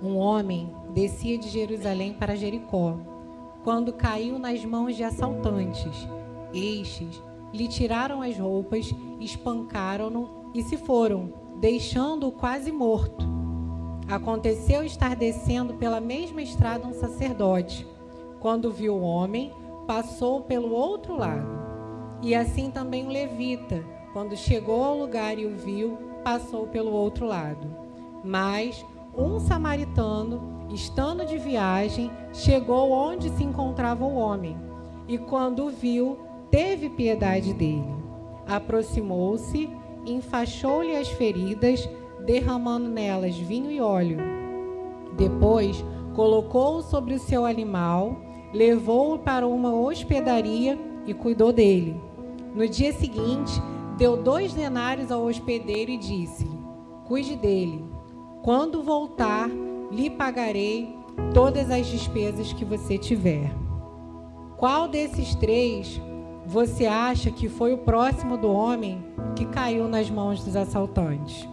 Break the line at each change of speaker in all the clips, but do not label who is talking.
um homem descia de Jerusalém para Jericó, quando caiu nas mãos de assaltantes. Estes lhe tiraram as roupas, espancaram-no e se foram, deixando-o quase morto. Aconteceu estar descendo pela mesma estrada um sacerdote. Quando viu o homem, passou pelo outro lado. E assim também o levita, quando chegou ao lugar e o viu, passou pelo outro lado. Mas um samaritano, estando de viagem, chegou onde se encontrava o homem, e quando o viu, teve piedade dele. Aproximou-se, enfaixou-lhe as feridas, derramando nelas vinho e óleo. Depois, colocou-o sobre o seu animal, levou-o para uma hospedaria e cuidou dele. No dia seguinte, deu 2 denários ao hospedeiro e disse-lhe: cuide dele. Quando voltar, lhe pagarei todas as despesas que você tiver. Qual desses 3 você acha que foi o próximo do homem que caiu nas mãos dos assaltantes?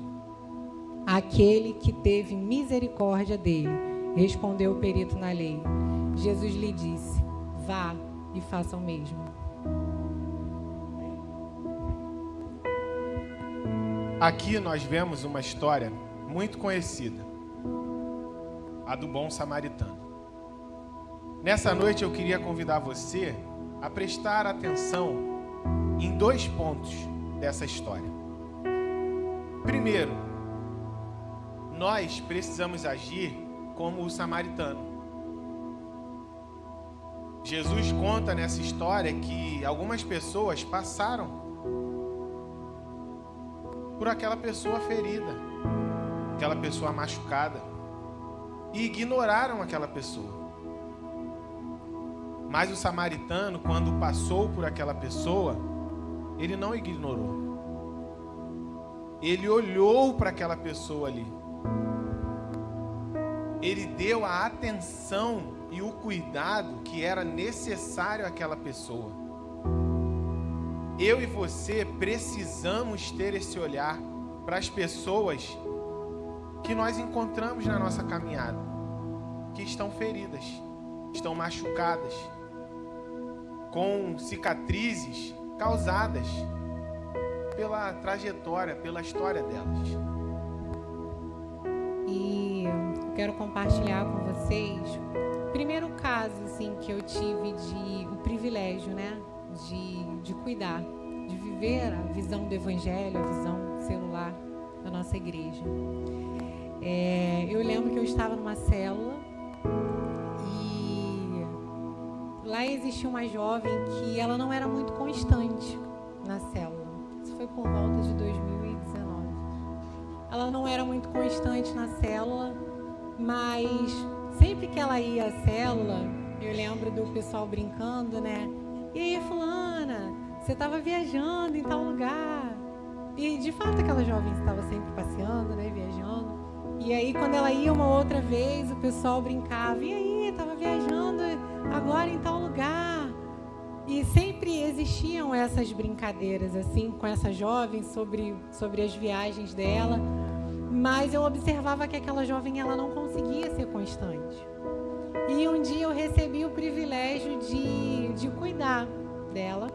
Aquele que teve misericórdia dele, respondeu o perito na lei. Jesus lhe disse: vá e faça o mesmo.
Aqui nós vemos uma história muito conhecida, a do bom samaritano. Nessa noite eu queria convidar você a prestar atenção em 2 pontos dessa história. Primeiro, nós precisamos agir como o samaritano. Jesus conta nessa história que algumas pessoas passaram por aquela pessoa ferida, aquela pessoa machucada, e ignoraram aquela pessoa. Mas o samaritano, quando passou por aquela pessoa, ele não ignorou. Ele olhou para aquela pessoa ali. Ele deu a atenção e o cuidado que era necessário àquela pessoa. Eu e você precisamos ter esse olhar para as pessoas que nós encontramos na nossa caminhada, que estão feridas, estão machucadas, com cicatrizes causadas pela trajetória, pela história delas.
E eu quero compartilhar com vocês o primeiro caso assim, que eu tive o privilégio, né, de cuidar, de viver a visão do Evangelho, a visão celular da nossa igreja. Eu lembro que eu estava numa célula e lá existia uma jovem que ela não era muito constante na célula. Isso foi por volta de 2019. Ela não era muito constante na célula, mas sempre que ela ia à célula, eu lembro do pessoal brincando, né? E aí, fulana, você estava viajando em tal lugar. E, de fato, aquela jovem estava sempre passeando, né, viajando. E aí, quando ela ia uma outra vez, o pessoal brincava. E aí, estava viajando agora em tal lugar. E sempre existiam essas brincadeiras, assim, com essa jovem sobre as viagens dela. Mas eu observava que aquela jovem, ela não conseguia ser constante. E um dia eu recebi o privilégio de cuidar dela.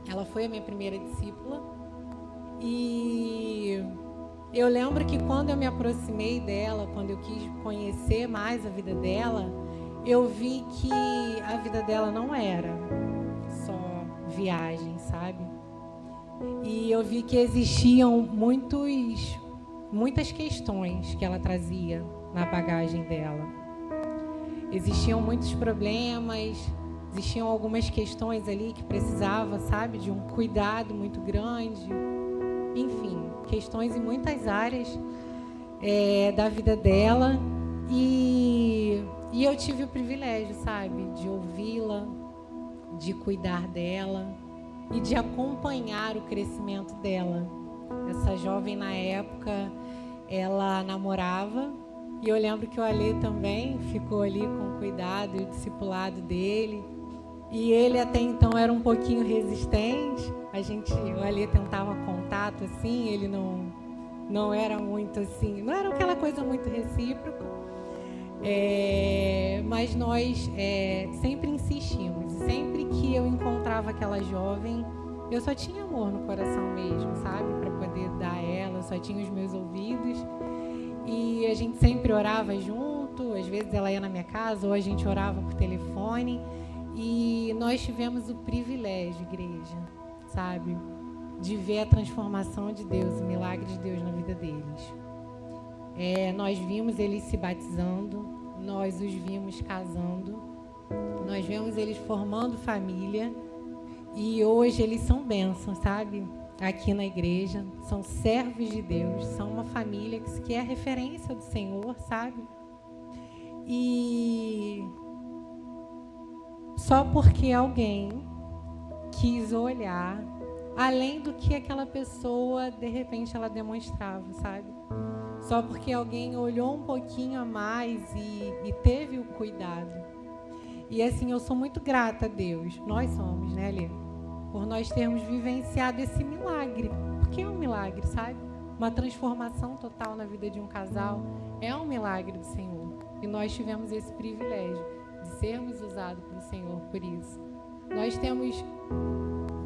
Ela foi a minha primeira discípula. E eu lembro que quando eu me aproximei dela, quando eu quis conhecer mais a vida dela, eu vi que a vida dela não era só viagem, sabe? E eu vi que existiam muitas questões que ela trazia na bagagem dela. Existiam muitos problemas, existiam algumas questões ali que precisava, sabe, de um cuidado muito grande. Enfim, questões em muitas áreas da vida dela. E eu tive o privilégio, sabe, de ouvi-la, de cuidar dela e de acompanhar o crescimento dela. Essa jovem, na época, ela namorava. E eu lembro que o Alê também ficou ali com o cuidado e o discipulado dele. E ele até então era um pouquinho resistente. O Alê tentava contato assim, ele não não era muito assim, não era aquela coisa muito recíproca. Mas nós sempre insistimos. Sempre que eu encontrava aquela jovem, eu só tinha amor no coração mesmo, sabe? Para poder dar a ela, eu só tinha os meus ouvidos. E a gente sempre orava junto, às vezes ela ia na minha casa, ou a gente orava por telefone. E nós tivemos o privilégio, igreja, sabe? De ver a transformação de Deus, o milagre de Deus na vida deles. Nós vimos eles se batizando, nós os vimos casando, nós vimos eles formando família e hoje eles são bênçãos, sabe? Aqui na igreja, são servos de Deus, são uma família que é referência do Senhor, sabe? E só porque alguém quis olhar além do que aquela pessoa, de repente, ela demonstrava, sabe? Só porque alguém olhou um pouquinho a mais e teve o cuidado. E assim, eu sou muito grata a Deus. Nós somos, né, Lê? Por nós termos vivenciado esse milagre. Porque é um milagre, sabe? Uma transformação total na vida de um casal é um milagre do Senhor. E nós tivemos esse privilégio de sermos usados pelo Senhor por isso. Nós temos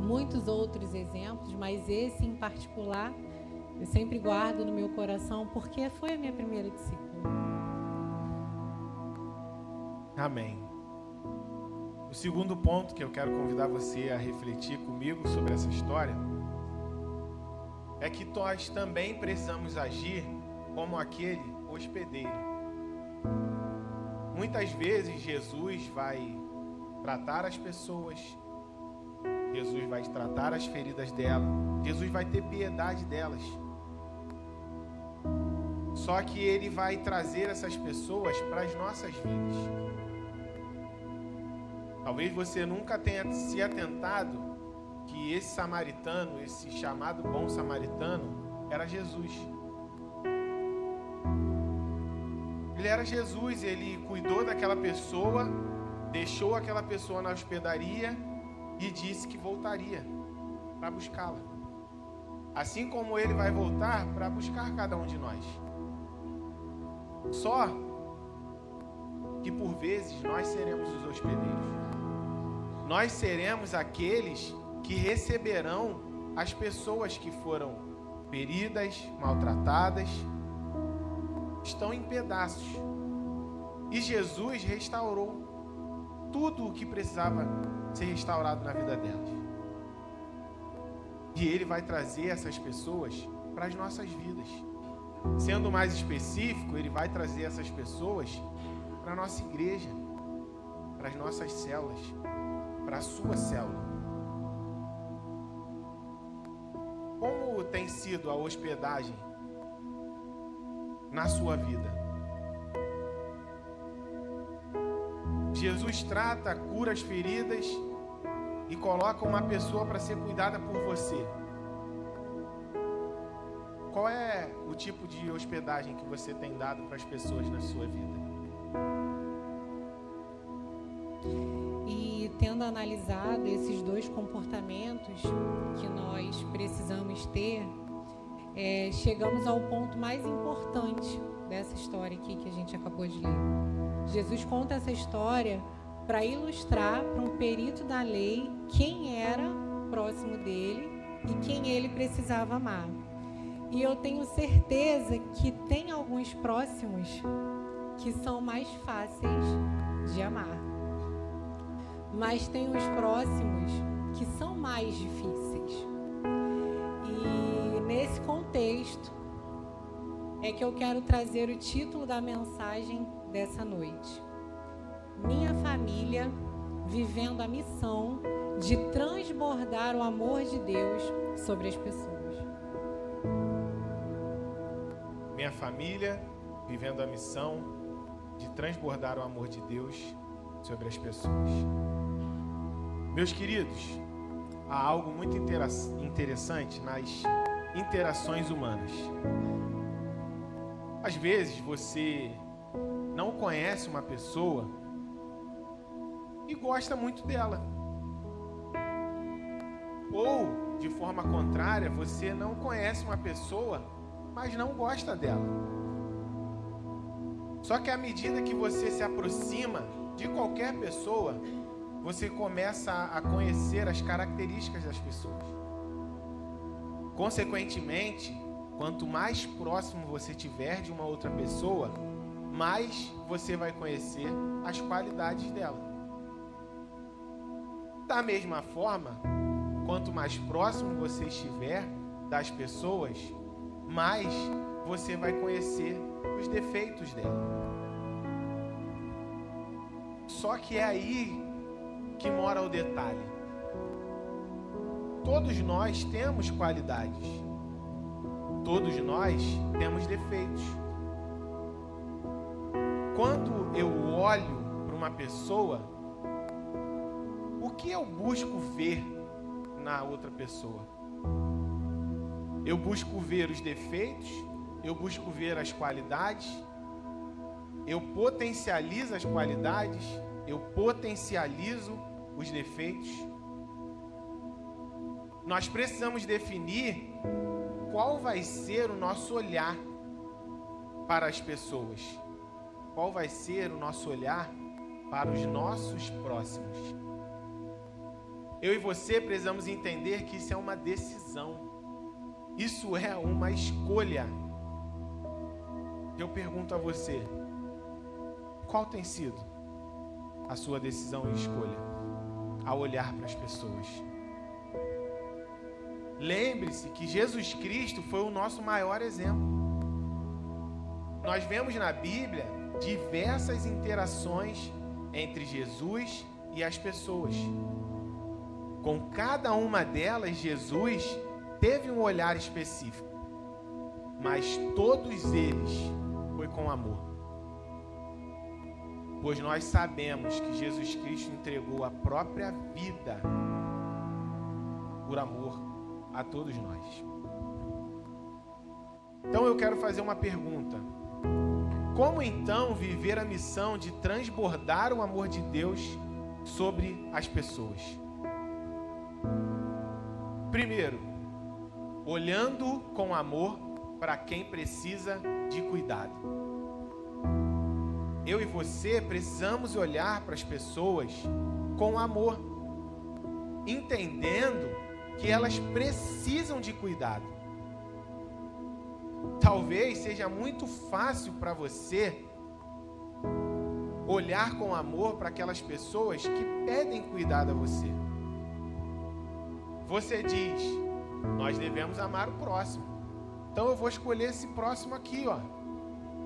muitos outros exemplos, mas esse em particular eu sempre guardo no meu coração porque foi a minha primeira discípula.
Amém. O segundo ponto que eu quero convidar você a refletir comigo sobre essa história é que nós também precisamos agir como aquele hospedeiro. Muitas vezes Jesus vai tratar as pessoas, Jesus vai tratar as feridas delas, Jesus vai ter piedade delas. Só que Ele vai trazer essas pessoas para as nossas vidas. Talvez você nunca tenha se atentado que esse samaritano, esse chamado bom samaritano, era Jesus. Ele era Jesus, ele cuidou daquela pessoa, deixou aquela pessoa na hospedaria e disse que voltaria para buscá-la. Assim como ele vai voltar para buscar cada um de nós. Só que por vezes nós seremos os hospedeiros. Nós seremos aqueles que receberão as pessoas que foram feridas, maltratadas, estão em pedaços. E Jesus restaurou tudo o que precisava ser restaurado na vida delas. E Ele vai trazer essas pessoas para as nossas vidas. Sendo mais específico, Ele vai trazer essas pessoas para a nossa igreja, para as nossas células, para a sua célula. Como tem sido a hospedagem na sua vida? Jesus trata, cura as feridas e coloca uma pessoa para ser cuidada por você. Qual é o tipo de hospedagem que você tem dado para as pessoas na sua vida?
E tendo analisado esses dois comportamentos que nós precisamos ter, chegamos ao ponto mais importante dessa história aqui que a gente acabou de ler. Jesus conta essa história para ilustrar para um perito da lei quem era próximo dele e quem ele precisava amar. E eu tenho certeza que tem alguns próximos que são mais fáceis de amar. Mas tem os próximos que são mais difíceis. E nesse contexto é que eu quero trazer o título da mensagem dessa noite. Minha família vivendo a missão de transbordar o amor de Deus sobre as pessoas.
Minha família vivendo a missão de transbordar o amor de Deus sobre as pessoas. Meus queridos, há algo muito interessante nas interações humanas. Às vezes você não conhece uma pessoa e gosta muito dela. Ou, de forma contrária, você não conhece uma pessoa mas não gosta dela. Só que à medida que você se aproxima de qualquer pessoa, você começa a conhecer as características das pessoas. Consequentemente, quanto mais próximo você tiver de uma outra pessoa, mais você vai conhecer as qualidades dela. Da mesma forma, quanto mais próximo você estiver das pessoas, mais você vai conhecer os defeitos dela. Só que é aí que mora o detalhe. Todos nós temos qualidades. Todos nós temos defeitos. Quando eu olho para uma pessoa, o que eu busco ver na outra pessoa? Eu busco ver os defeitos, eu busco ver as qualidades, eu potencializo as qualidades, eu potencializo os defeitos. Nós precisamos definir qual vai ser o nosso olhar para as pessoas. Qual vai ser o nosso olhar para os nossos próximos. Eu e você precisamos entender que isso é uma decisão. Isso é uma escolha. Eu pergunto a você, qual tem sido a sua decisão e escolha ao olhar para as pessoas? Lembre-se que Jesus Cristo foi o nosso maior exemplo. Nós vemos na Bíblia diversas interações entre Jesus e as pessoas. Com cada uma delas, Jesus teve um olhar específico, mas todos eles foi com amor. Pois nós sabemos que Jesus Cristo entregou a própria vida por amor a todos nós. Então eu quero fazer uma pergunta. Como então viver a missão de transbordar o amor de Deus sobre as pessoas? Primeiro, olhando com amor para quem precisa de cuidado. Eu e você precisamos olhar para as pessoas com amor, entendendo que elas precisam de cuidado. Talvez seja muito fácil para você olhar com amor para aquelas pessoas que pedem cuidado a você. Você diz, nós devemos amar o próximo. Então eu vou escolher esse próximo aqui, ó,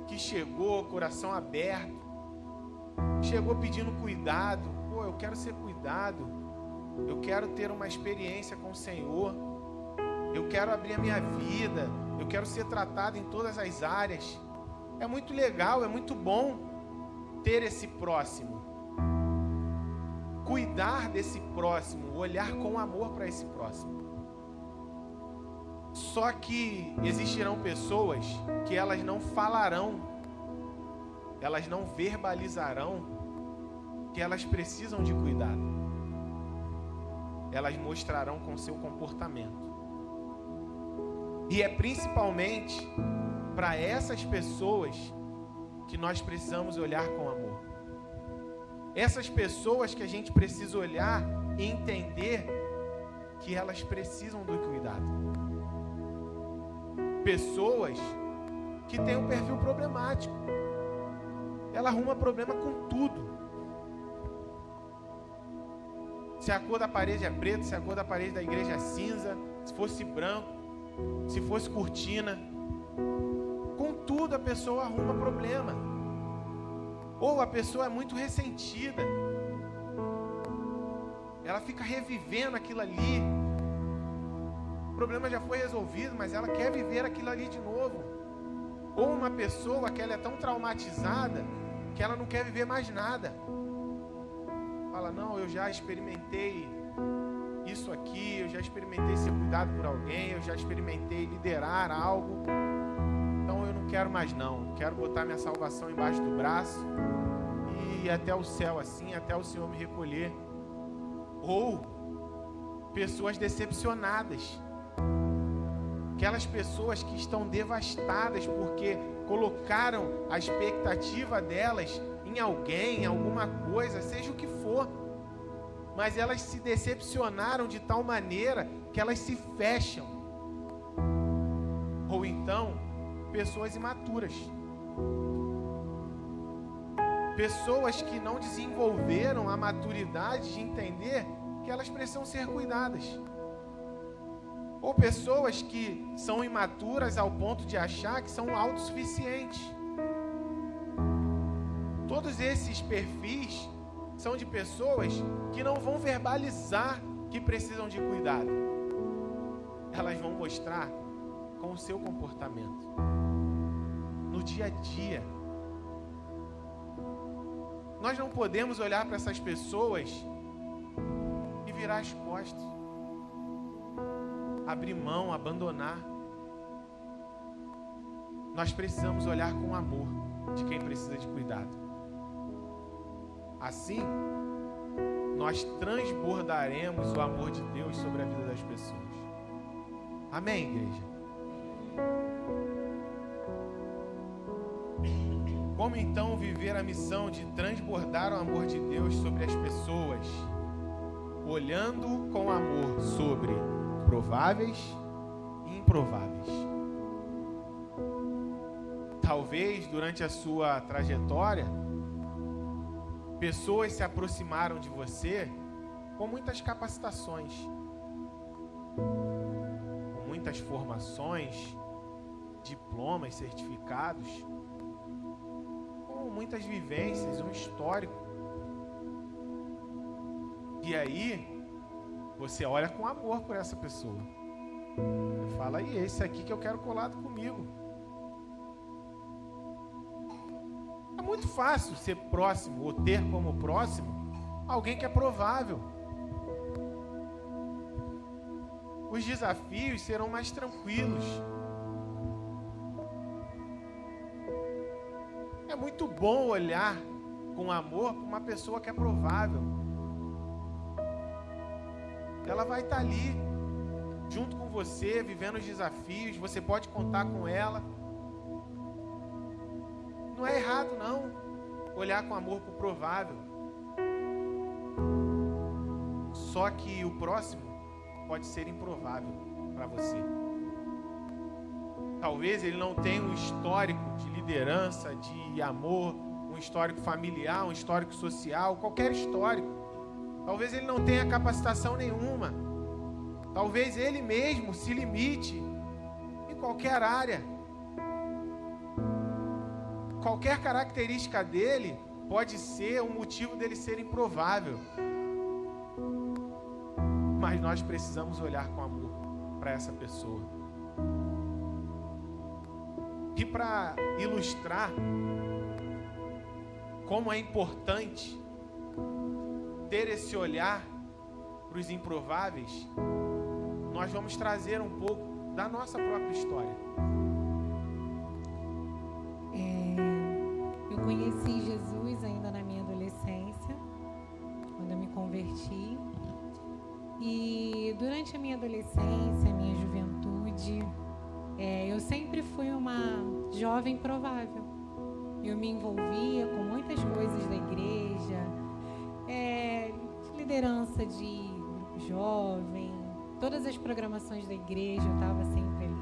que chegou, coração aberto, chegou pedindo cuidado. Pô, eu quero ser cuidado, eu quero ter uma experiência com o Senhor, eu quero abrir a minha vida, eu quero ser tratado em todas as áreas. É muito legal, é muito bom ter esse próximo, cuidar desse próximo, olhar com amor para esse próximo. Só que existirão pessoas que elas não falarão, elas não verbalizarão que elas precisam de cuidado. Elas mostrarão com seu comportamento. E é principalmente para essas pessoas que nós precisamos olhar com amor. Essas pessoas que a gente precisa olhar e entender que elas precisam do cuidado. Pessoas que têm um perfil problemático. Ela arruma problema com tudo. Se a cor da parede é preta, se a cor da parede da igreja é cinza, se fosse branco, se fosse cortina, com tudo a pessoa arruma problema. Ou a pessoa é muito ressentida, ela fica revivendo aquilo ali. O problema já foi resolvido, mas ela quer viver aquilo ali de novo. Ou uma pessoa que ela é tão traumatizada que ela não quer viver mais nada. Fala, não, eu já experimentei isso aqui, eu já experimentei ser cuidado por alguém, eu já experimentei liderar algo, então eu não quero mais não, quero botar minha salvação embaixo do braço e ir até o céu assim, até o Senhor me recolher. Ou pessoas decepcionadas, Aquelas pessoas que estão devastadas porque colocaram a expectativa delas em alguém, em alguma coisa, seja o que for. Mas elas se decepcionaram de tal maneira que elas se fecham. Ou então, pessoas imaturas. Pessoas que não desenvolveram a maturidade de entender que elas precisam ser cuidadas. Ou pessoas que são imaturas ao ponto de achar que são autossuficientes. Todos esses perfis são de pessoas que não vão verbalizar que precisam de cuidado. Elas vão mostrar com o seu comportamento, no dia a dia. Nós não podemos olhar para essas pessoas e virar as costas, abrir mão, abandonar. Nós precisamos olhar com amor de quem precisa de cuidado. Assim, nós transbordaremos o amor de Deus sobre a vida das pessoas. Amém, igreja? Como então viver a missão de transbordar o amor de Deus sobre as pessoas? Olhando com amor sobre prováveis e improváveis. Talvez durante a sua trajetória, pessoas se aproximaram de você com muitas capacitações, com muitas formações, diplomas, certificados, com muitas vivências, um histórico. E aí, você olha com amor por essa pessoa. Você fala, aí, esse aqui que eu quero colado comigo. É muito fácil ser próximo ou ter como próximo alguém que é provável. Os desafios serão mais tranquilos. É muito bom olhar com amor para uma pessoa que é provável. Ela vai estar ali, junto com você, vivendo os desafios. Você pode contar com ela. Não é errado, não, olhar com amor para o provável. Só que o próximo pode ser improvável para você. Talvez ele não tenha um histórico de liderança, de amor, um histórico familiar, um histórico social, qualquer histórico. Talvez ele não tenha capacitação nenhuma. Talvez ele mesmo se limite em qualquer área. Qualquer característica dele pode ser um motivo dele ser improvável. Mas nós precisamos olhar com amor para essa pessoa. E para ilustrar como é importante ter esse olhar para os improváveis, nós vamos trazer um pouco da nossa própria história.
Eu conheci Jesus ainda na minha adolescência, quando eu me converti. E durante a minha adolescência, a minha juventude, eu sempre fui uma jovem provável. Eu me envolvia com muitas coisas da igreja, liderança de grupo jovem, todas as programações da igreja, eu estava sempre ali.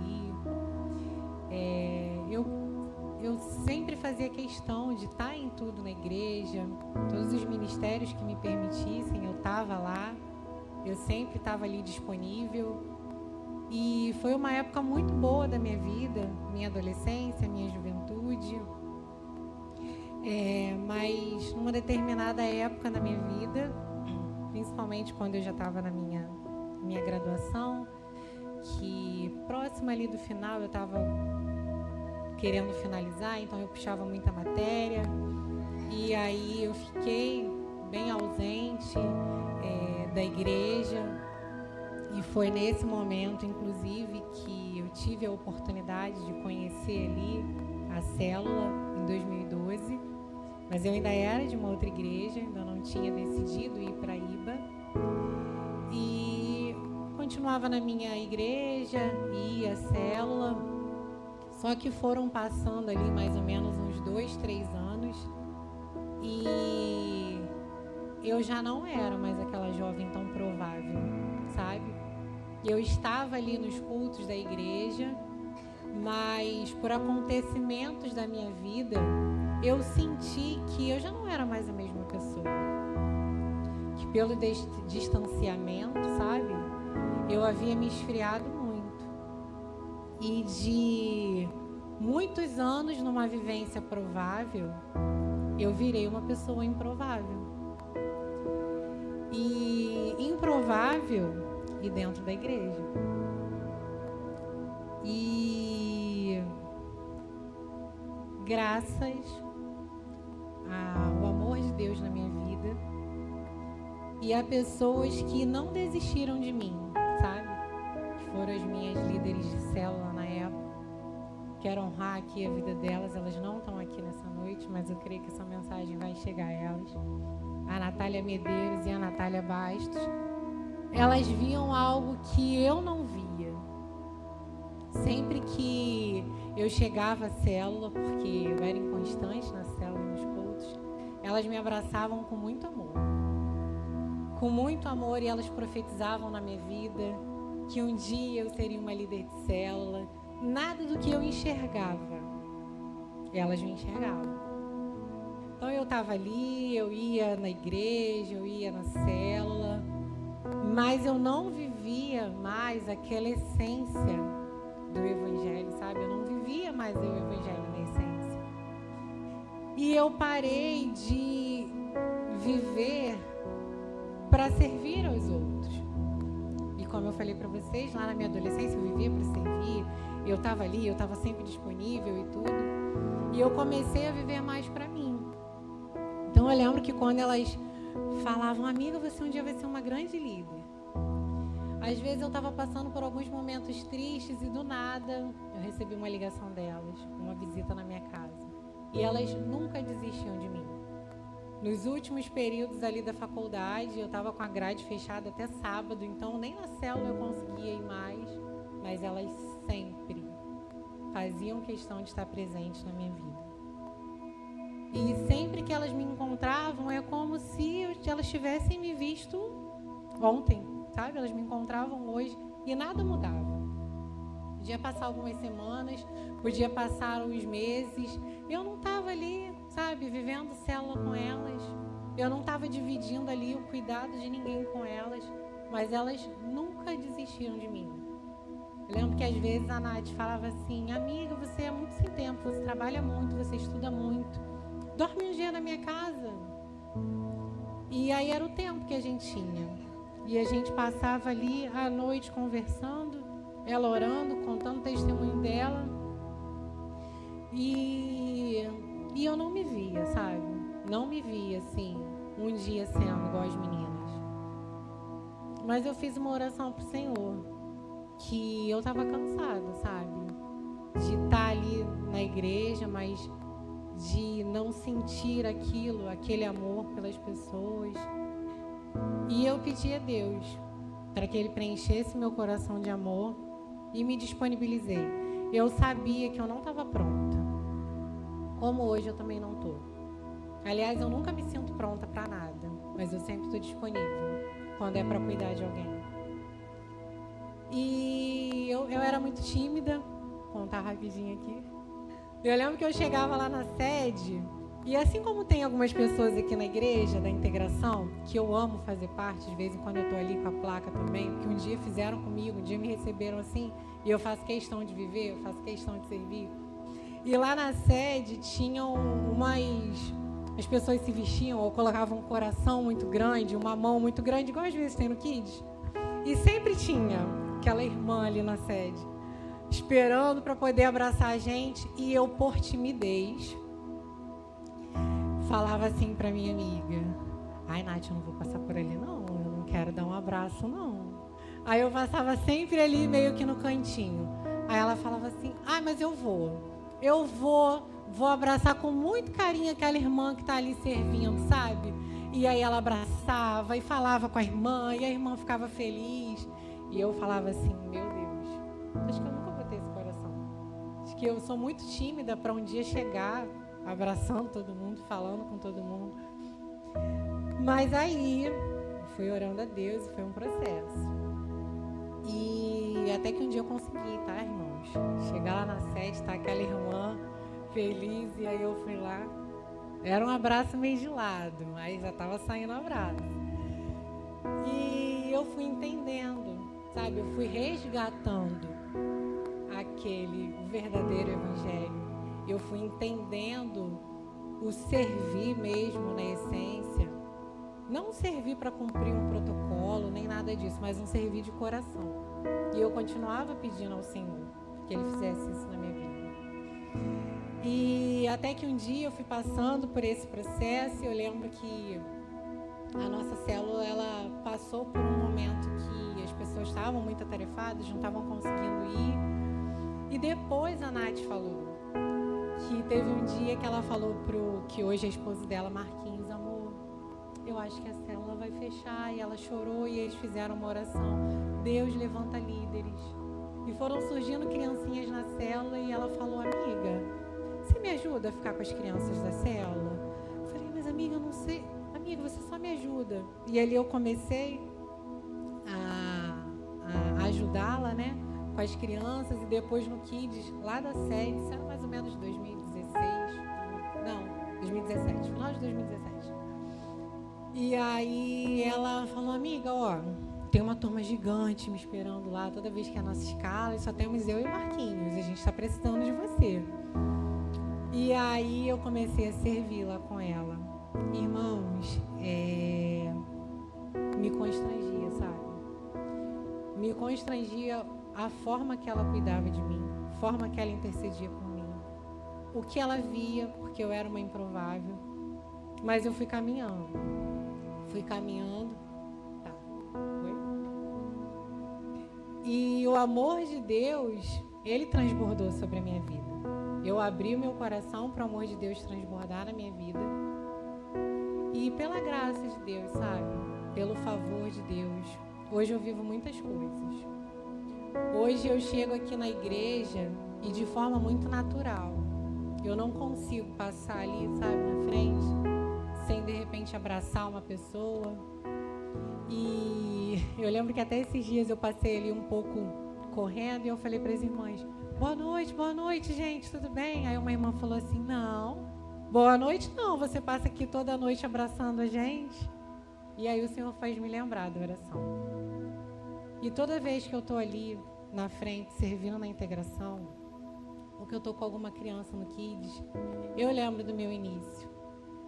Eu sempre fazia questão de estar em tudo na igreja, todos os ministérios que me permitissem, eu estava lá, eu sempre estava ali disponível. E foi uma época muito boa da minha vida, minha adolescência, minha juventude. Mas numa determinada época na minha vida, principalmente quando eu já estava na minha graduação, que próxima ali do final eu estava querendo finalizar, então eu puxava muita matéria, e aí eu fiquei bem ausente da igreja, e foi nesse momento, inclusive, que eu tive a oportunidade de conhecer ali a célula em 2012, mas eu ainda era de uma outra igreja, ainda não tinha decidido ir para Iba, e continuava na minha igreja, ia à célula, só que foram passando ali mais ou menos uns 2, 3 anos e eu já não era mais aquela jovem tão provável, sabe? Eu estava ali nos cultos da igreja, mas por acontecimentos da minha vida, eu senti que eu já não era mais a mesma pessoa. Que pelo distanciamento, sabe? Eu havia me esfriado muito. E de muitos anos numa vivência provável, eu virei uma pessoa improvável. E improvável e dentro da igreja. E graças ao amor de Deus na minha vida e a pessoas que não desistiram de mim, sabe? Que foram as minhas líderes de célula na época. Quero honrar aqui a vida delas. Elas não estão aqui nessa noite, mas eu creio que essa mensagem vai chegar a elas. A Natália Medeiros e a Natália Bastos. Elas viam algo que eu não via. Sempre que eu chegava à célula, porque eu era inconstante na célula e nos cultos, elas me abraçavam com muito amor. Com muito amor, e elas profetizavam na minha vida que um dia eu seria uma líder de célula. Nada do que eu enxergava, elas me enxergavam. Então eu estava ali, eu ia na igreja, eu ia na célula, mas eu não vivia mais aquela essência do Evangelho, sabe? Eu não vivia mais o Evangelho na essência. E eu parei de viver para servir aos outros. E como eu falei para vocês, lá na minha adolescência eu vivia para servir, eu estava ali, eu estava sempre disponível e tudo. E eu comecei a viver mais para mim. Então eu lembro que quando elas falavam, amiga, você um dia vai ser uma grande líder. Às vezes eu estava passando por alguns momentos tristes e do nada eu recebi uma ligação delas, uma visita na minha casa. E elas nunca desistiam de mim. Nos últimos períodos ali da faculdade, eu estava com a grade fechada até sábado, então nem na célula eu conseguia ir mais, mas elas sempre faziam questão de estar presentes na minha vida. E sempre que elas me encontravam, é como se elas tivessem me visto ontem, sabe? Elas me encontravam hoje e nada mudava. Podia passar algumas semanas, podia passar uns meses, eu não estava ali, sabe, vivendo célula com elas. Eu não estava dividindo ali o cuidado de ninguém com elas, mas elas nunca desistiram de mim. Eu lembro que às vezes a Nath falava assim, amiga, você é muito sem tempo, você trabalha muito, você estuda muito, dorme um dia na minha casa. E aí era o tempo que a gente tinha. E a gente passava ali à noite conversando, ela orando, contando o testemunho dela. E eu não me via, sabe? Não me via, assim, um dia sendo igual as meninas. Mas eu fiz uma oração pro Senhor, que eu estava cansada, sabe? De estar ali na igreja, mas de não sentir aquilo, aquele amor pelas pessoas. E eu pedi a Deus para que Ele preenchesse meu coração de amor e me disponibilizei. Eu sabia que eu não estava pronta, como hoje eu também não estou. Aliás, eu nunca me sinto pronta para nada, mas eu sempre estou disponível quando é para cuidar de alguém. E eu era muito tímida, vou contar rapidinho aqui. Eu lembro que eu chegava lá na sede, e assim como tem algumas pessoas aqui na igreja da integração, que eu amo fazer parte, de vez em quando eu estou ali com a placa também, porque um dia fizeram comigo, um dia me receberam assim, e eu faço questão de viver, eu faço questão de servir. E lá na sede tinham as pessoas se vestiam ou colocavam um coração muito grande, uma mão muito grande, igual às vezes tem no Kids. E sempre tinha aquela irmã ali na sede, esperando para poder abraçar a gente, e eu, por timidez, falava assim para minha amiga, ai, Nath, eu não vou passar por ali não, eu não quero dar um abraço não. Aí eu passava sempre ali meio que no cantinho. Aí ela falava assim, ai, mas eu vou abraçar com muito carinho aquela irmã que está ali servindo, sabe? E aí ela abraçava e falava com a irmã, e a irmã ficava feliz. E eu falava assim, meu Deus, acho que eu nunca vou ter esse coração. Acho que eu sou muito tímida para um dia chegar abraçando todo mundo, falando com todo mundo. Mas aí, eu fui orando a Deus e foi um processo. E até que um dia eu consegui, tá, irmãos? Chegar lá na sede, tá aquela irmã feliz, e aí eu fui lá. Era um abraço meio gelado, mas já estava saindo abraço. E eu fui entendendo, sabe? Eu fui resgatando o verdadeiro evangelho. Eu fui entendendo o servir mesmo na essência. Não servir para cumprir um protocolo, nem nada disso, mas um servir de coração. E eu continuava pedindo ao Senhor que Ele fizesse isso na minha vida. E até que um dia eu fui passando por esse processo e eu lembro que a nossa célula, ela passou por um momento que as pessoas estavam muito atarefadas, não estavam conseguindo ir. E depois a Nath falou que teve um dia que ela falou que hoje é esposo dela, Marquinhos, amor, eu acho que a célula vai fechar. E ela chorou e eles fizeram uma oração. Deus levanta líderes. E foram surgindo criancinhas na célula e ela falou, amiga, você me ajuda a ficar com as crianças da célula? Eu falei, mas amiga, eu não sei. Amiga, você só me ajuda. E ali eu comecei a ajudá-la, né? Com as crianças. E depois no Kids, lá da sede, isso era mais ou menos 2016. Não, 2017. Final de 2017. E aí ela falou, amiga, ó, tem uma turma gigante me esperando lá toda vez que é a nossa escala. E só temos eu e o Marquinhos. A gente está precisando de você. E aí eu comecei a servir lá com ela. Irmãos, me constrangia, sabe? Me constrangia a forma que ela cuidava de mim, a forma que ela intercedia por mim, o que ela via, porque eu era uma improvável. Mas eu fui caminhando. Tá. Oi? E o amor de Deus, Ele transbordou sobre a minha vida. Eu abri o meu coração para o amor de Deus transbordar na minha vida. E pela graça de Deus, sabe? Pelo favor de Deus. Hoje eu vivo muitas coisas. Hoje eu chego aqui na igreja e de forma muito natural. Eu não consigo passar ali, sabe, na frente, sem de repente abraçar uma pessoa. E eu lembro que até esses dias eu passei ali um pouco correndo e eu falei para as irmãs, boa noite, gente, tudo bem? Aí uma irmã falou assim, não, boa noite não, você passa aqui toda noite abraçando a gente. E aí o Senhor faz me lembrar da oração. E toda vez que eu estou ali na frente, servindo na integração, ou que eu estou com alguma criança no Kids, eu lembro do meu início.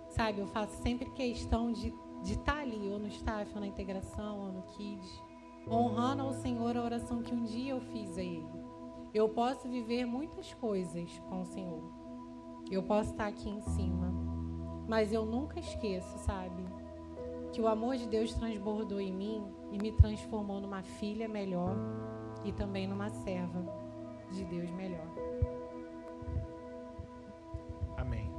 Sabe, eu faço sempre questão de estar ali, ou no staff, ou na integração, ou no Kids, honrando ao Senhor a oração que um dia eu fiz a Ele. Eu posso viver muitas coisas com o Senhor. Eu posso estar aqui em cima, mas eu nunca esqueço, sabe, que o amor de Deus transbordou em mim e me transformou numa filha melhor e também numa serva de Deus melhor.
Amém.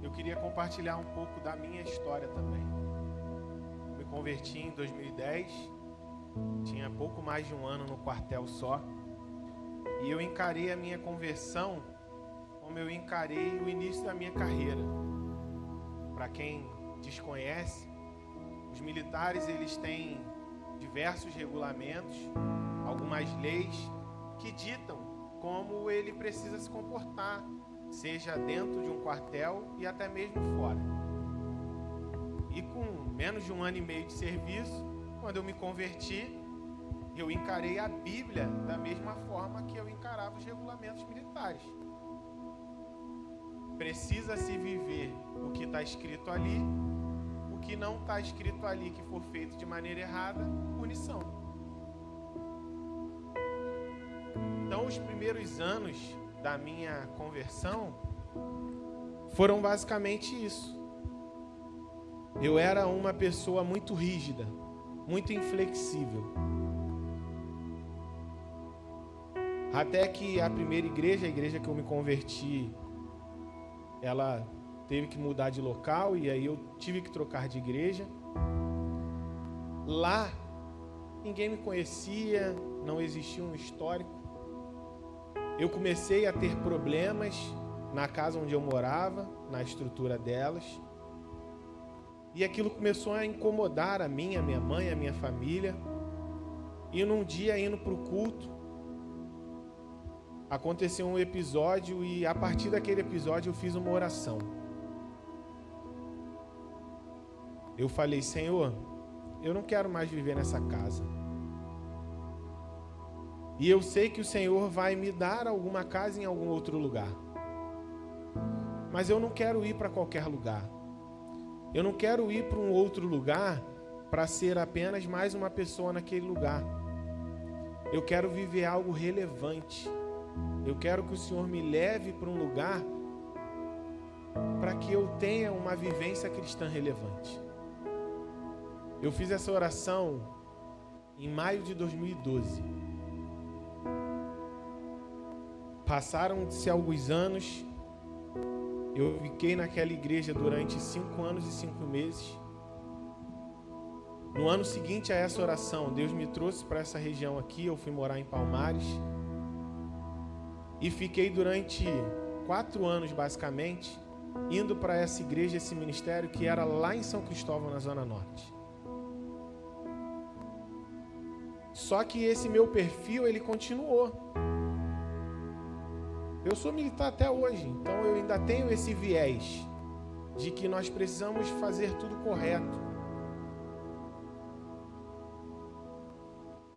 Eu queria compartilhar um pouco da minha história também. Me converti em 2010, tinha pouco mais de um ano no quartel só, e eu encarei a minha conversão como eu encarei o início da minha carreira. Para quem desconhece, os militares eles têm diversos regulamentos, algumas leis que ditam como ele precisa se comportar, seja dentro de um quartel e até mesmo fora. E com menos de um ano e meio de serviço, quando eu me converti, eu encarei a Bíblia da mesma forma que eu encarava os regulamentos militares. Precisa-se viver o que está escrito ali, o que não está escrito ali, que for feito de maneira errada, punição. Então, os primeiros anos da minha conversão foram basicamente isso. Eu era uma pessoa muito rígida, muito inflexível. Até que a primeira igreja, a igreja que eu me converti, ela teve que mudar de local e aí eu tive que trocar de igreja. Lá, ninguém me conhecia, não existia um histórico. Eu comecei a ter problemas na casa onde eu morava, na estrutura delas. E aquilo começou a incomodar a mim, a minha mãe, a minha família. E num dia, indo para o culto, aconteceu um episódio e a partir daquele episódio eu fiz uma oração. Eu falei: Senhor, eu não quero mais viver nessa casa. E eu sei que o Senhor vai me dar alguma casa em algum outro lugar. Mas eu não quero ir para qualquer lugar. Eu não quero ir para um outro lugar para ser apenas mais uma pessoa naquele lugar. Eu quero viver algo relevante. Eu quero que o Senhor me leve para um lugar para que eu tenha uma vivência cristã relevante. Eu fiz essa oração em maio de 2012. Passaram-se alguns anos. Eu fiquei naquela igreja durante 5 anos e 5 meses. No ano seguinte a essa oração, Deus me trouxe para essa região aqui. Eu fui morar em Palmares. E fiquei durante 4 anos, basicamente, indo para essa igreja, esse ministério, que era lá em São Cristóvão, na Zona Norte. Só que esse meu perfil, ele continuou. Eu sou militar até hoje, então eu ainda tenho esse viés de que nós precisamos fazer tudo correto.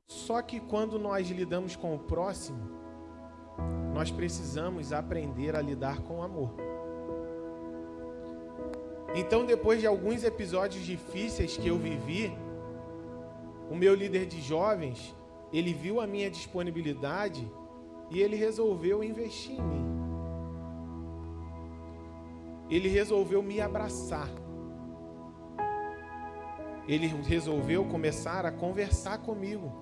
Só que quando nós lidamos com o próximo, nós precisamos aprender a lidar com amor. Então, depois de alguns episódios difíceis que eu vivi, o meu líder de jovens, ele viu a minha disponibilidade e ele resolveu investir em mim. Ele resolveu me abraçar. Ele resolveu começar a conversar comigo.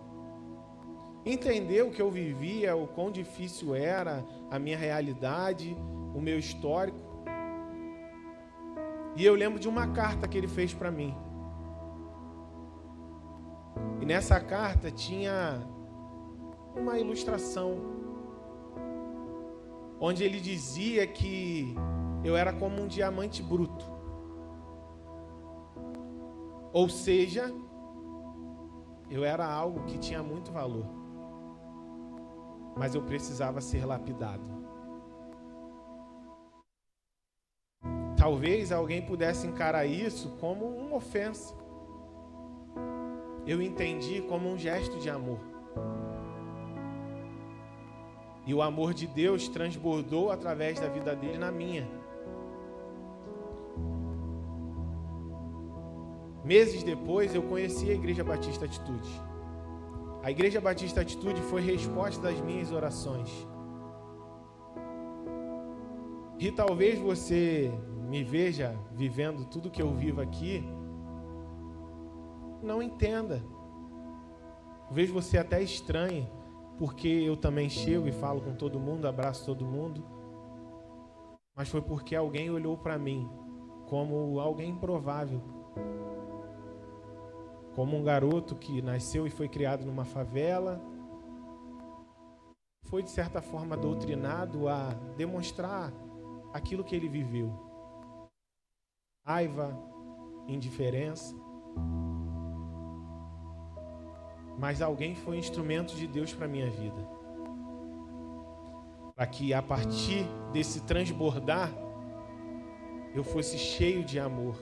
Entendeu o que eu vivia, o quão difícil era, a minha realidade, o meu histórico. E eu lembro de uma carta que ele fez para mim. E nessa carta tinha uma ilustração onde ele dizia que eu era como um diamante bruto. Ou seja, eu era algo que tinha muito valor, mas eu precisava ser lapidado. Talvez alguém pudesse encarar isso como uma ofensa. Eu entendi como um gesto de amor. E o amor de Deus transbordou através da vida dele na minha. Meses depois, eu conheci a Igreja Batista Atitude. A Igreja Batista Atitude foi resposta das minhas orações. E talvez você me veja vivendo tudo que eu vivo aqui, não entenda. Talvez você até estranhe, porque eu também chego e falo com todo mundo, abraço todo mundo. Mas foi porque alguém olhou para mim como alguém improvável. Como um garoto que nasceu e foi criado numa favela. Foi de certa forma doutrinado a demonstrar aquilo que ele viveu. Raiva, indiferença. Mas alguém foi instrumento de Deus para a minha vida. Para que a partir desse transbordar, eu fosse cheio de amor.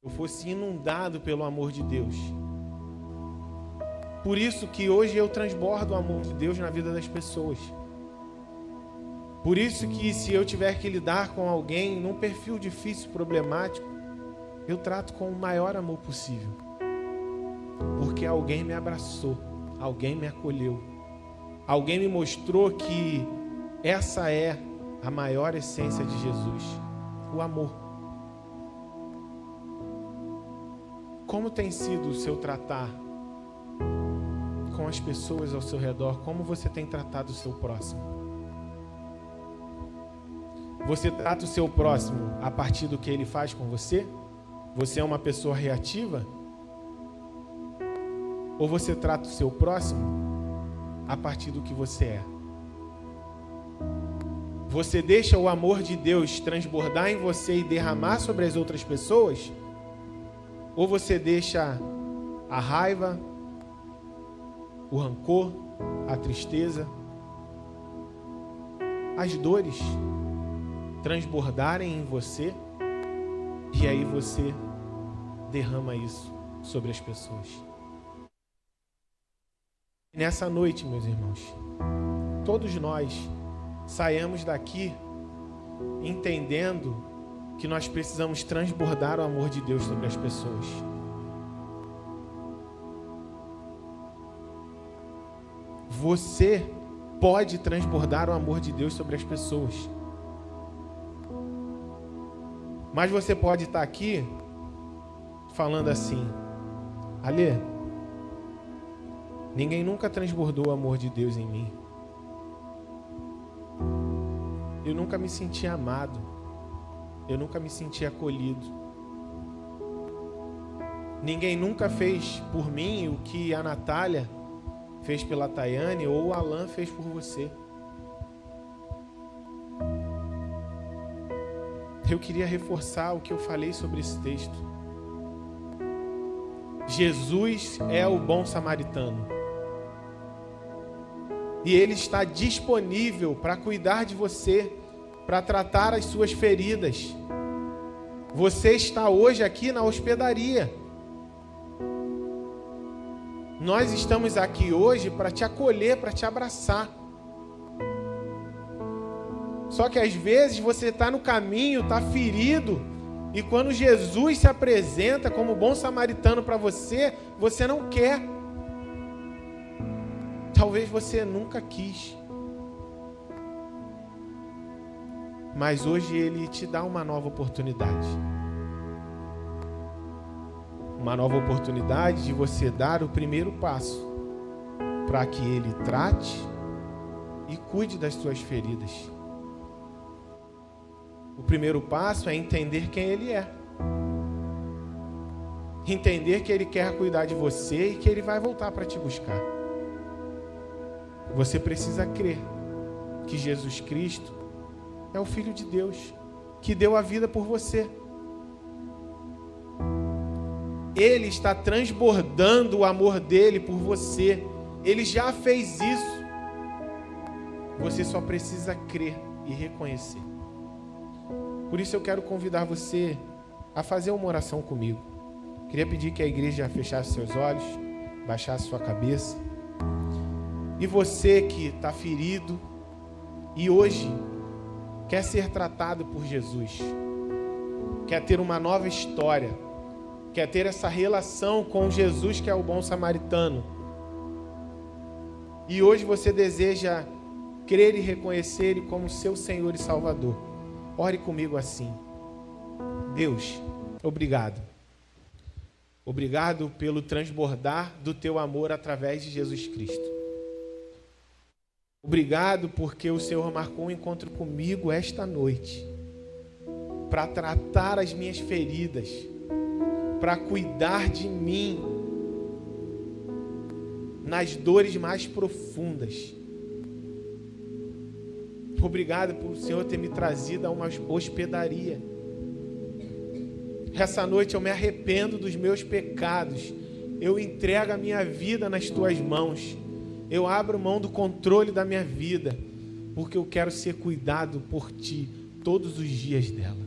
Eu fosse inundado pelo amor de Deus. Por isso que hoje eu transbordo o amor de Deus na vida das pessoas. Por isso que se eu tiver que lidar com alguém num perfil difícil, problemático, eu trato com o maior amor possível. Porque alguém me abraçou, alguém me acolheu, alguém me mostrou que essa é a maior essência de Jesus, o amor. Como tem sido o seu tratar com as pessoas ao seu redor? Como você tem tratado o seu próximo? Você trata o seu próximo a partir do que ele faz com você? Você é uma pessoa reativa? Ou você trata o seu próximo a partir do que você é? Você deixa o amor de Deus transbordar em você e derramar sobre as outras pessoas? Ou você deixa a raiva, o rancor, a tristeza, as dores transbordarem em você e aí você derrama isso sobre as pessoas? Nessa noite, meus irmãos, todos nós saiamos daqui entendendo que nós precisamos transbordar o amor de Deus sobre as pessoas. Você pode transbordar o amor de Deus sobre as pessoas. Mas você pode estar aqui falando assim: Alê, ninguém nunca transbordou o amor de Deus em mim. Eu nunca me senti amado. Eu nunca me senti acolhido. Ninguém nunca fez por mim o que a Natália fez pela Tayane ou o Alan fez por você. Eu queria reforçar o que eu falei sobre esse texto. Jesus é o bom samaritano. E Ele está disponível para cuidar de você, para tratar as suas feridas. Você está hoje aqui na hospedaria. Nós estamos aqui hoje para te acolher, para te abraçar. Só que às vezes você está no caminho, está ferido, e quando Jesus se apresenta como bom samaritano para você, você não quer. Talvez você nunca quis. Mas hoje Ele te dá uma nova oportunidade. Uma nova oportunidade de você dar o primeiro passo para que Ele trate e cuide das suas feridas. O primeiro passo é entender quem Ele é. Entender que Ele quer cuidar de você e que Ele vai voltar para te buscar. Você precisa crer que Jesus Cristo é o Filho de Deus, que deu a vida por você. Ele está transbordando o amor dele por você. Ele já fez isso. Você só precisa crer e reconhecer. Por isso eu quero convidar você a fazer uma oração comigo. Queria pedir que a igreja fechasse seus olhos, baixasse sua cabeça. E você que está ferido e hoje quer ser tratado por Jesus, quer ter uma nova história, quer ter essa relação com Jesus que é o bom samaritano, e hoje você deseja crer e reconhecer Ele como seu Senhor e Salvador, ore comigo assim: Deus, obrigado. Obrigado pelo transbordar do teu amor através de Jesus Cristo. Obrigado porque o Senhor marcou um encontro comigo esta noite para tratar as minhas feridas, para cuidar de mim nas dores mais profundas. Obrigado por o Senhor ter me trazido a uma hospedaria. Essa noite eu me arrependo dos meus pecados. Eu entrego a minha vida nas tuas mãos. Eu abro mão do controle da minha vida, porque eu quero ser cuidado por ti todos os dias dela.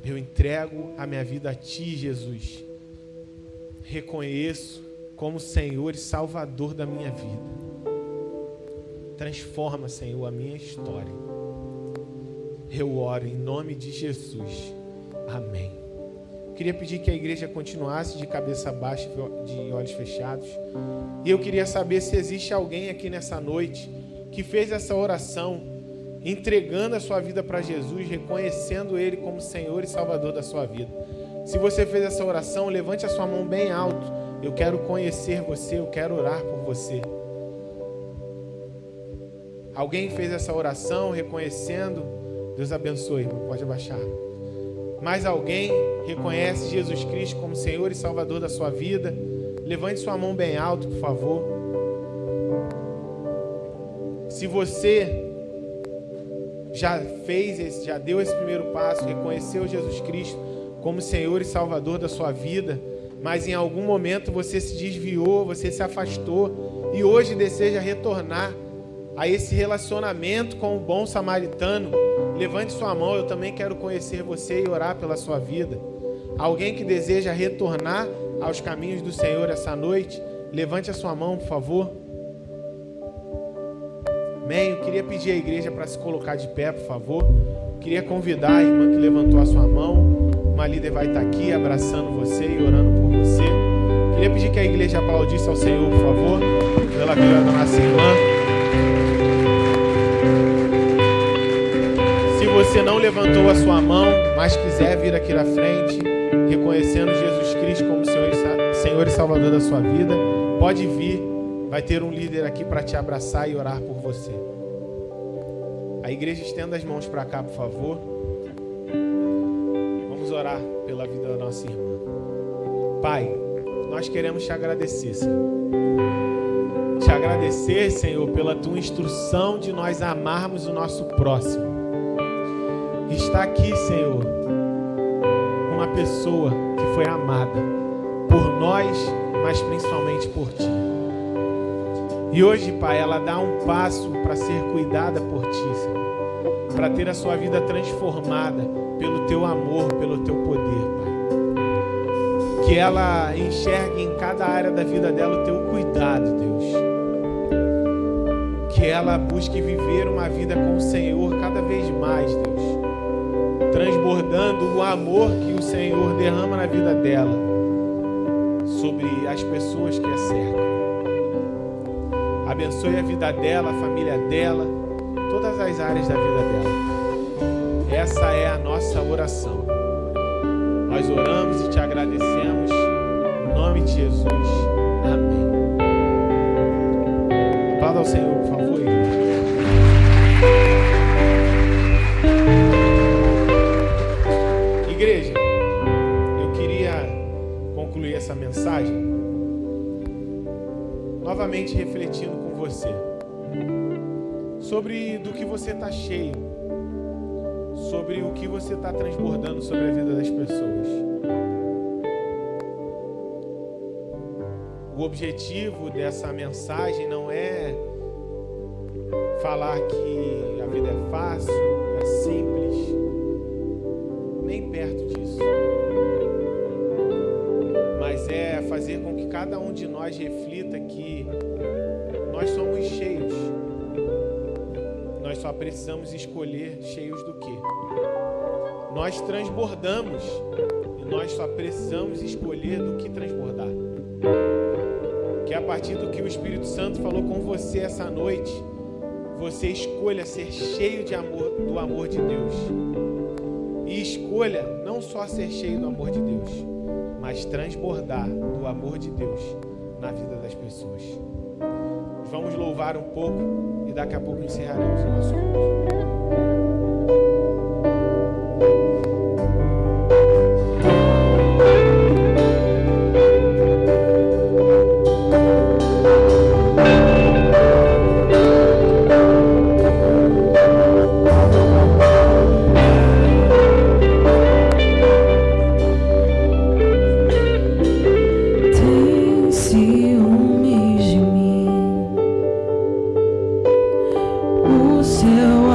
Eu entrego a minha vida a ti, Jesus. Reconheço como Senhor e Salvador da minha vida. Transforma, Senhor, a minha história. Eu oro em nome de Jesus. Amém. Queria pedir que a igreja continuasse de cabeça baixa, de olhos fechados. E eu queria saber se existe alguém aqui nessa noite que fez essa oração, entregando a sua vida para Jesus, reconhecendo Ele como Senhor e Salvador da sua vida. Se você fez essa oração, levante a sua mão bem alto. Eu quero conhecer você, eu quero orar por você. Alguém fez essa oração reconhecendo? Deus abençoe, irmão. Pode abaixar. Mais alguém reconhece Jesus Cristo como Senhor e Salvador da sua vida? Levante sua mão bem alto, por favor. Se você já deu esse primeiro passo, reconheceu Jesus Cristo como Senhor e Salvador da sua vida, mas em algum momento você se desviou, você se afastou e hoje deseja retornar a esse relacionamento com o bom samaritano, levante sua mão, eu também quero conhecer você e orar pela sua vida. Alguém que deseja retornar aos caminhos do Senhor essa noite, levante a sua mão, por favor. Amém. Eu queria pedir à igreja para se colocar de pé, por favor. Eu queria convidar a irmã que levantou a sua mão. Uma líder vai estar aqui abraçando você e orando por você. Eu queria pedir que a igreja aplaudisse ao Senhor, por favor, pela vida da nossa irmã. Se você não levantou a sua mão, mas quiser vir aqui na frente, reconhecendo Jesus Cristo como Senhor e Salvador da sua vida, pode vir. Vai ter um líder aqui para te abraçar e orar por você. A igreja estenda as mãos para cá, por favor. Vamos orar pela vida da nossa irmã. Pai, nós queremos te agradecer, Senhor. Te agradecer, Senhor, pela tua instrução de nós amarmos o nosso próximo. Está aqui, Senhor, uma pessoa que foi amada por nós, mas principalmente por ti. E hoje, Pai, ela dá um passo para ser cuidada por ti, Senhor, para ter a sua vida transformada pelo teu amor, pelo teu poder, Pai. Que ela enxergue em cada área da vida dela o teu cuidado, Deus. Que ela busque viver uma vida com o Senhor cada vez mais, Deus, transbordando o amor que o Senhor derrama na vida dela sobre as pessoas que a cercam. Abençoe a vida dela, a família dela, todas as áreas da vida dela. Essa é a nossa oração. Nós oramos e te agradecemos. Em nome de Jesus. Amém. Aplauda ao Senhor, por favor, igreja. Igreja, eu queria concluir essa mensagem novamente refletindo com você sobre do que você está cheio, sobre o que você está transbordando sobre a vida das pessoas. O objetivo dessa mensagem não é falar que a vida é fácil, é simples, nem perto disso. Mas é fazer com que cada um de nós reflita que nós somos cheios. Nós só precisamos escolher cheios do quê? Nós transbordamos e nós só precisamos escolher do que transbordar. Que a partir do que o Espírito Santo falou com você essa noite, você escolha ser cheio de amor, do amor de Deus. E escolha não só ser cheio do amor de Deus, mas transbordar do amor de Deus na vida das pessoas. Vamos louvar um pouco e daqui a pouco encerraremos o nosso culto.
Seu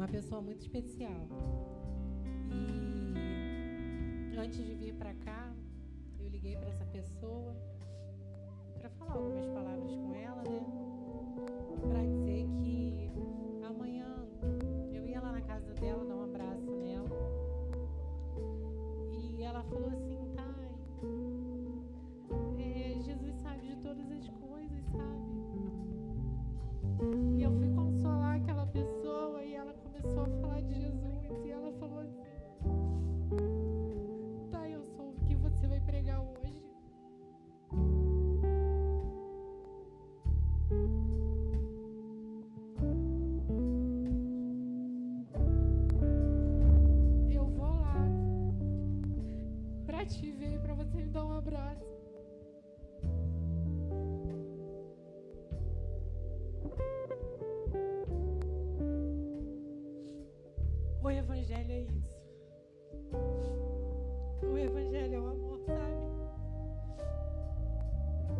uma pessoa muito especial. E antes de vir para cá, eu liguei para essa pessoa para falar algumas palavras com ela, né? Para dizer que amanhã eu ia lá na casa dela dar um abraço nela. E ela falou assim: Thay, Jesus sabe de todas as coisas, sabe? E eu fui consolar aquela pessoa e ela começou a falar de Jesus. E ela falou assim: Thay, eu soube que você vai pregar hoje. Eu vou lá pra te ver, pra você me dar um abraço. O Evangelho é isso. O Evangelho é o amor, sabe?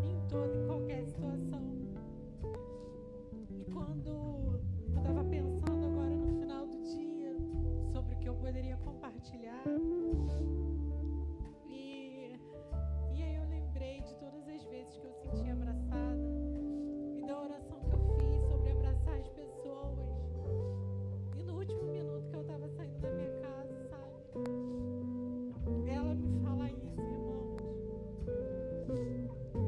Em toda e qualquer situação. E quando eu estava pensando agora no final do dia sobre o que eu poderia compartilhar, e aí eu lembrei de todas as vezes que eu senti abraçada e da oração que eu fiz sobre abraçar as pessoas. E no último minuto que eu estava saindo da minha casa, sabe? Ela me fala isso, irmãos.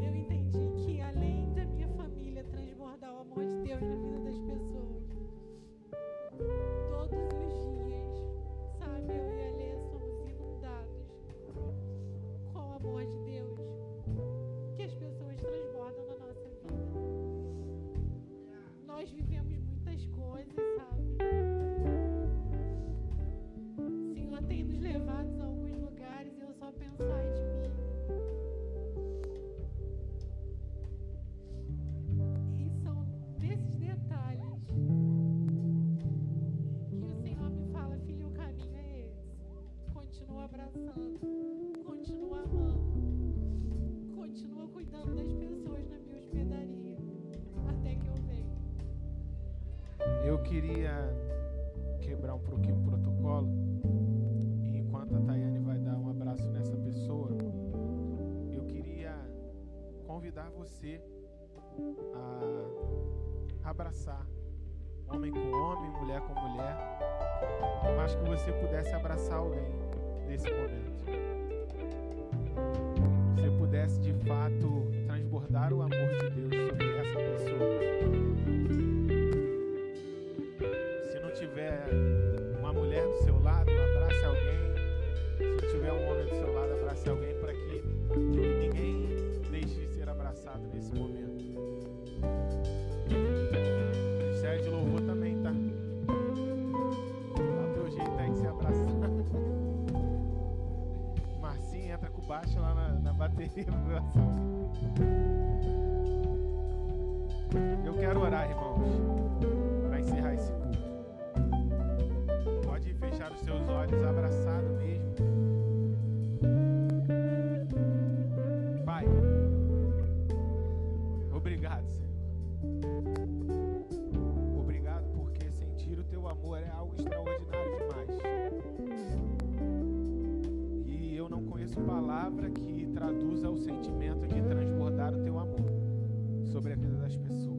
Eu entendi que além da minha família transbordar o amor de Deus na vida das pessoas, todos os dias, sabe, eu e a Lê somos inundados com o amor de Deus que as pessoas transbordam na nossa vida. Nós vivemos muitas coisas, sabe? O Senhor tem nos levado a alguns lugares e eu só pensar de mim. E são desses detalhes que o Senhor me fala: filho, o caminho é esse. Continua abraçando, continua amando, continua cuidando das pessoas na minha hospedaria, até que eu venha.
Eu queria quebrar um pouquinho o protocolo. E enquanto a Tayane vai dar um abraço nessa pessoa, eu queria convidar você a abraçar homem com homem, mulher com mulher, mas que você pudesse abraçar alguém nesse momento. Você pudesse de fato transbordar o amor de Deus sobre essa pessoa. Se não tiver uma mulher do seu lado, abrace alguém. Se não tiver um homem do seu lado, abrace alguém, para que ninguém deixe de ser abraçado nesse momento. Ministério de louvor também, tá? Dá o teu jeito aí de se abraçar. Marcinho entra com baixo lá na bateria. Eu quero orar, irmãos, para encerrar esse culto. Pode fechar os seus olhos, abraçado mesmo. Pai, obrigado, Senhor. Obrigado porque sentir o teu amor é algo extraordinário demais. E eu não conheço palavra que traduza o sentimento de transbordar o teu amor sobre a vida das pessoas.